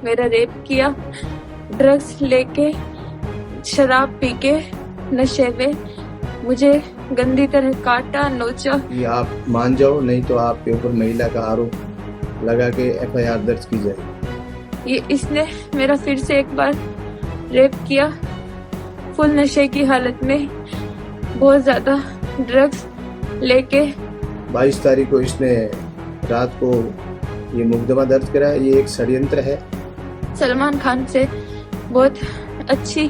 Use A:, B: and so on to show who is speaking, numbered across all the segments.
A: मेरा रेप किया, ड्रग्स लेके, शराब पी के, नशे में मुझे गंदी तरह काटा, नोचा।
B: कि आप मान जाओ, नहीं तो आपके ऊपर महिला का आरोप लगा के एफआईआर दर्ज की जाए।
A: इसने मेरा फिर से एक बार रेप किया, फुल नशे की हालत में, बहुत ज्यादा ड्रग्स लेके।
B: 22 तारीख को इसने रात को ये मुकदमा दर्ज करा। ये एक षड्यंत्र है।
A: सलमान खान से बहुत अच्छी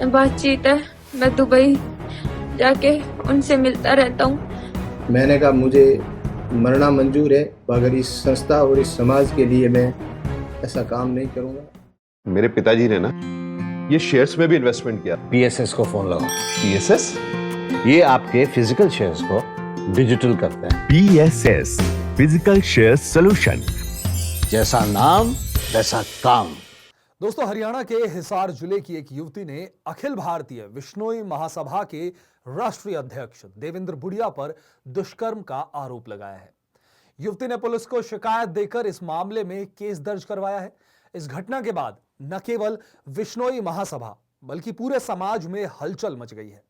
A: बातचीत है, मैं दुबई जाके उनसे मिलता रहता हूँ।
B: मैंने कहा मुझे मरना मंजूर है, मगर इस संस्था और इस समाज के लिए मैं ऐसा काम नहीं करूँगा।
C: मेरे पिताजी ने ना ये शेयर्स में भी इन्वेस्टमेंट किया।
D: पीएसएस को फोन लगाओ।
C: पीएसएस?
D: ये आपके फिजिकल शेयर्स को डिजिटल करते हैं।
E: पीएसएस फिजिकल शेयर सॉल्यूशन,
D: जैसा नाम वैसा काम।
F: दोस्तों, हरियाणा के हिसार जिले की एक युवती ने अखिल भारतीय विश्नोई महासभा के राष्ट्रीय अध्यक्ष देवेंद्र बुढ़िया पर दुष्कर्म का आरोप लगाया है। युवती ने पुलिस को शिकायत देकर इस मामले में केस दर्ज करवाया है। इस घटना के बाद न केवल विश्नोई महासभा बल्कि पूरे समाज में हलचल मच गई है।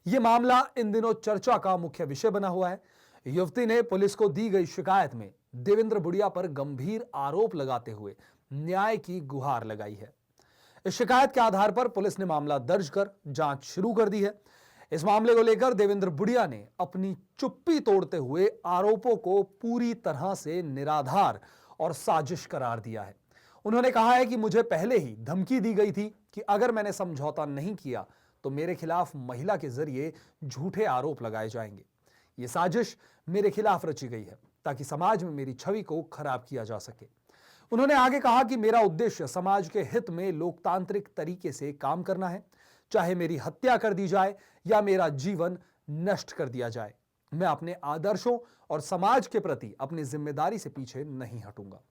F: यह मामला इन दिनों चर्चा का मुख्य विषय बना हुआ है। युवती ने पुलिस को दी गई शिकायत में देवेंद्र बुढ़िया पर गंभीर आरोप लगाते हुए न्याय की गुहार लगाई है। इस शिकायत के आधार पर पुलिस ने मामला दर्ज कर जांच शुरू कर दी है। इस मामले को लेकर देवेंद्र बुढ़िया ने अपनी चुप्पी तोड़ते हुए आरोपों को पूरी तरह से निराधार और साजिश करार दिया है। उन्होंने कहा है कि मुझे पहले ही धमकी दी गई थी कि अगर मैंने समझौता नहीं किया तो मेरे खिलाफ महिला के जरिए झूठे आरोप लगाए जाएंगे। ये साजिश मेरे खिलाफ रची गई है ताकि समाज में मेरी छवि को खराब किया जा सके। उन्होंने आगे कहा कि मेरा उद्देश्य समाज के हित में लोकतांत्रिक तरीके से काम करना है, चाहे मेरी हत्या कर दी जाए या मेरा जीवन नष्ट कर दिया जाए। मैं अपने आदर्शों और समाज के प्रति अपनी जिम्मेदारी से पीछे नहीं हटूंगा।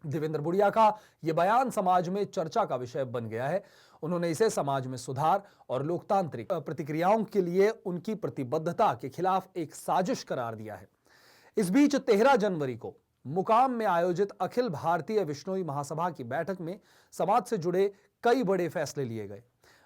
F: देवेंद्र बुढ़िया का यह बयान समाज में चर्चा का विषय बन गया है। उन्होंने इसे समाज में सुधार और लोकतांत्रिक प्रतिक्रियाओं के लिए उनकी प्रतिबद्धता के खिलाफ एक साजिश करार दिया है। इस बीच 13 जनवरी को मुकाम में आयोजित अखिल भारतीय विश्नोई महासभा की बैठक में समाज से जुड़े कई बड़े फैसले लिए गए।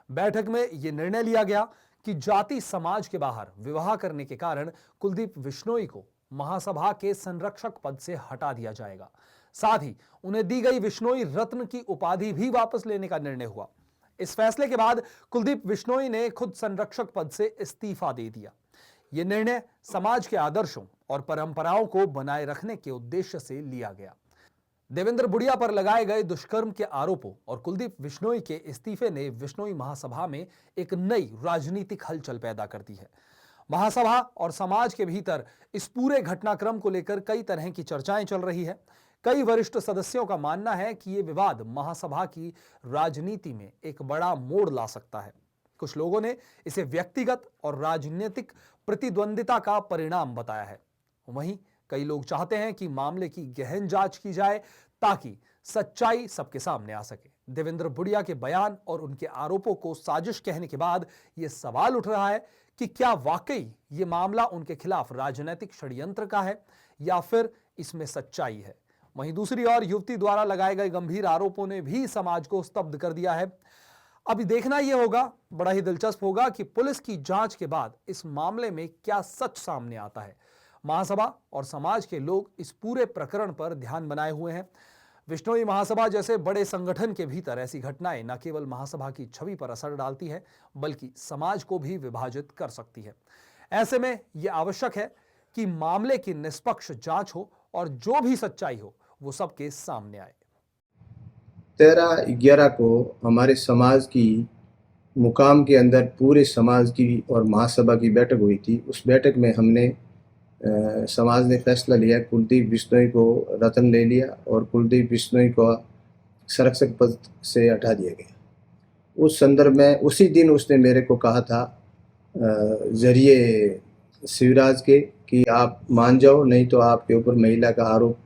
F: बैठक में यह निर्णय लिया गया कि जाति समाज के बाहर विवाह करने के कारण कुलदीप बिश्नोई को महासभा के संरक्षक पद से हटा दिया जाएगा। साथ ही उन्हें दी गई बिश्नोई रत्न की उपाधि भी वापस लेने का निर्णय हुआ। इस फैसले के बाद कुलदीप बिश्नोई ने खुद संरक्षक पद से इस्तीफा दे दिया। यह निर्णय समाज के आदर्शों और परंपराओं को बनाए रखने के उद्देश्य से लिया गया। देवेंद्र बुढ़िया पर लगाए गए दुष्कर्म के आरोपों और कुलदीप बिश्नोई के इस्तीफे ने विश्नोई महासभा में एक नई राजनीतिक हलचल पैदा कर दी है। महासभा और समाज के भीतर इस पूरे घटनाक्रम को लेकर कई तरह की चर्चाएं चल रही है। कई वरिष्ठ सदस्यों का मानना है कि यह विवाद महासभा की राजनीति में एक बड़ा मोड़ ला सकता है। कुछ लोगों ने इसे व्यक्तिगत और राजनीतिक प्रतिद्वंदिता का परिणाम बताया है। वहीं कई लोग चाहते हैं कि मामले की गहन जांच की जाए ताकि सच्चाई सबके सामने आ सके। देवेंद्र बुढ़िया के बयान और उनके आरोपों को साजिश कहने के बाद यह सवाल उठ रहा है कि क्या वाकई ये मामला उनके खिलाफ राजनीतिक षड्यंत्र का है या फिर इसमें सच्चाई है। वहीं दूसरी ओर युवती द्वारा लगाए गए गंभीर आरोपों ने भी समाज को स्तब्ध कर दिया है। अभी देखना यह होगा, बड़ा ही दिलचस्प होगा कि पुलिस की जांच के बाद इस मामले में क्या सच सामने आता है। महासभा और समाज के लोग इस पूरे प्रकरण पर ध्यान बनाए हुए हैं। विश्नोई महासभा जैसे बड़े संगठन के भीतर ऐसी घटनाएं न केवल महासभा की छवि पर असर डालती है बल्कि समाज को भी विभाजित कर सकती है। ऐसे में यह आवश्यक है कि मामले की निष्पक्ष जांच हो और जो भी सच्चाई हो वो सबके सामने आए।
B: 13/11 को हमारे समाज की मुकाम के अंदर पूरे समाज की और महासभा की बैठक हुई थी। उस बैठक में हमने समाज ने फैसला लिया, कुलदीप बिश्नोई को रत्न ले लिया और कुलदीप बिश्नोई को संरक्षक पद से हटा दिया गया। उस संदर्भ में उसी दिन उसने मेरे को कहा था जरिए शिवराज के कि आप मान जाओ, नहीं तो आपके ऊपर महिला का आरोप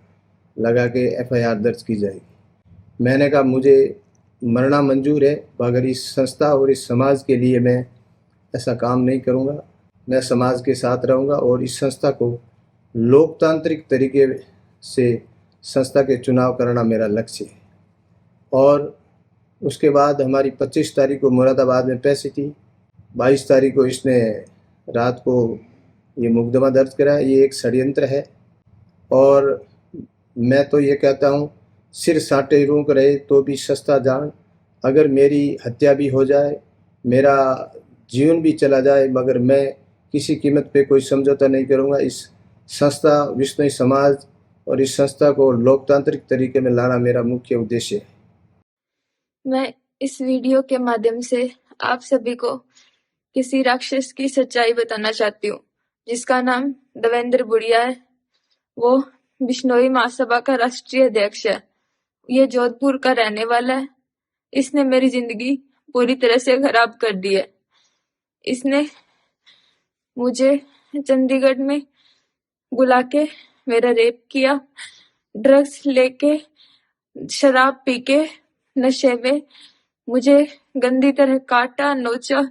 B: लगा के एफआईआर दर्ज की जाएगी। मैंने कहा मुझे मरना मंजूर है, मगर इस संस्था और इस समाज के लिए मैं ऐसा काम नहीं करूँगा। मैं समाज के साथ रहूँगा और इस संस्था को लोकतांत्रिक तरीके से संस्था के चुनाव करना मेरा लक्ष्य है। और उसके बाद हमारी 25 तारीख को मुरादाबाद में पेशी थी। 22 तारीख को इसने रात को ये मुकदमा दर्ज करा। ये एक षड्यंत्र है और मैं तो ये कहता हूँ, सिर साटे रूंक रहे तो भी सस्ता जान। अगर मेरी हत्या भी हो जाए, मेरा जीवन भी चला जाए, मगर मैं किसी कीमत पे कोई समझौता नहीं करूँगा। इस संस्था विश्नोई समाज और इस संस्था को लोकतांत्रिक तरीके में लाना मेरा मुख्य उद्देश्य है।
A: मैं इस वीडियो के माध्यम से आप सभी को किसी राक्षस की सच्चाई बताना चाहती हूँ, जिसका नाम देवेंद्र बुढ़िया है। वो बिश्नोई महासभा का राष्ट्रीय अध्यक्ष है। ये जोधपुर का रहने वाला है। इसने मेरी जिंदगी पूरी तरह से खराब कर दी है। इसने मुझे चंडीगढ़ में बुला के मेरा रेप किया, ड्रग्स लेके, शराब पी के नशे में मुझे गंदी तरह काटा, नोचा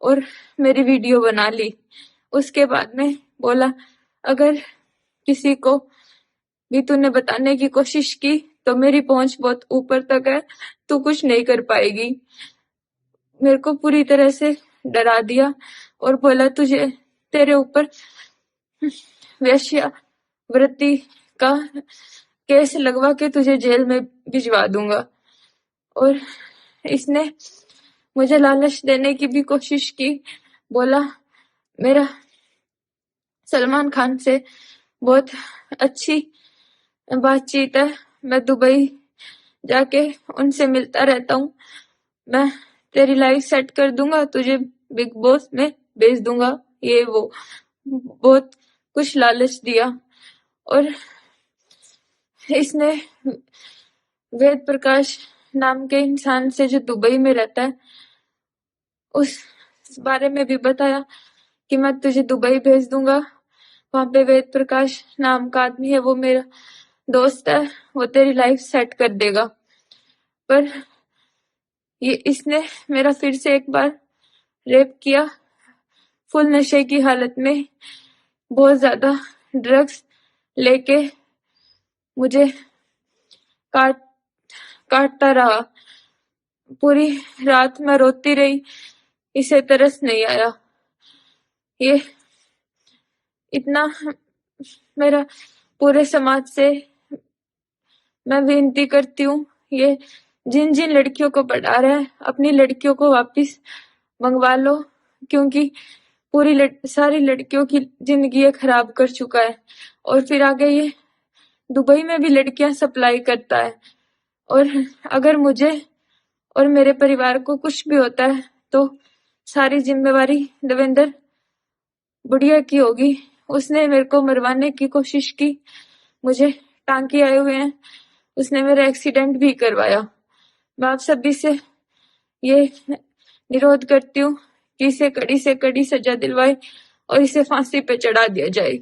A: और मेरी वीडियो बना ली। उसके बाद में बोला, अगर किसी को भी तूने बताने की कोशिश की तो मेरी पहुंच बहुत ऊपर तक है, तू कुछ नहीं कर पाएगी। मेरे को पूरी तरह से डरा दिया और बोला, तुझे तेरे ऊपर वेश्यावृत्ति का केस लगवा के तुझे जेल में भिजवा दूंगा। और इसने मुझे लालच देने की भी कोशिश की। बोला, मेरा सलमान खान से बहुत अच्छी बातचीत है, मैं दुबई जाके उनसे मिलता रहता हूँ, मैं तेरी लाइफ सेट कर दूंगा, तुझे बिग बॉस में भेज दूंगा, ये वो बहुत कुछ लालच दिया। और इसने वेद प्रकाश नाम के इंसान से जो दुबई में रहता है, उस बारे में भी बताया कि मैं तुझे दुबई भेज दूंगा, वहां पे वेद प्रकाश नाम का आदमी है, वो मेरा दोस्त है, वो तेरी लाइफ सेट कर देगा। पर ये इसने मेरा फिर से एक बार रेप किया, फुल नशे की हालत में, बहुत ज्यादा ड्रग्स लेके मुझे काटता रहा। पूरी रात मैं रोती रही, इसे तरस नहीं आया। ये इतना मेरा पूरे समाज से मैं विनती करती हूँ, ये जिन जिन लड़कियों को पढ़ा रहा है, अपनी लड़कियों को वापस मंगवा लो, क्योंकि पूरी सारी लड़कियों की जिंदगी ये खराब कर चुका है। और फिर आगे ये दुबई में भी लड़कियां सप्लाई करता है। और अगर मुझे और मेरे परिवार को कुछ भी होता है तो सारी जिम्मेवारी देवेंद्र बुढ़िया की होगी। उसने मेरे को मरवाने की कोशिश की, मुझे टांके आए हुए हैं, उसने मेरा एक्सीडेंट भी करवाया। मैं आप सभी से ये निरोध करती हूँ कि इसे कड़ी से कड़ी सजा दिलवाए और इसे फांसी पे चढ़ा दिया जाए।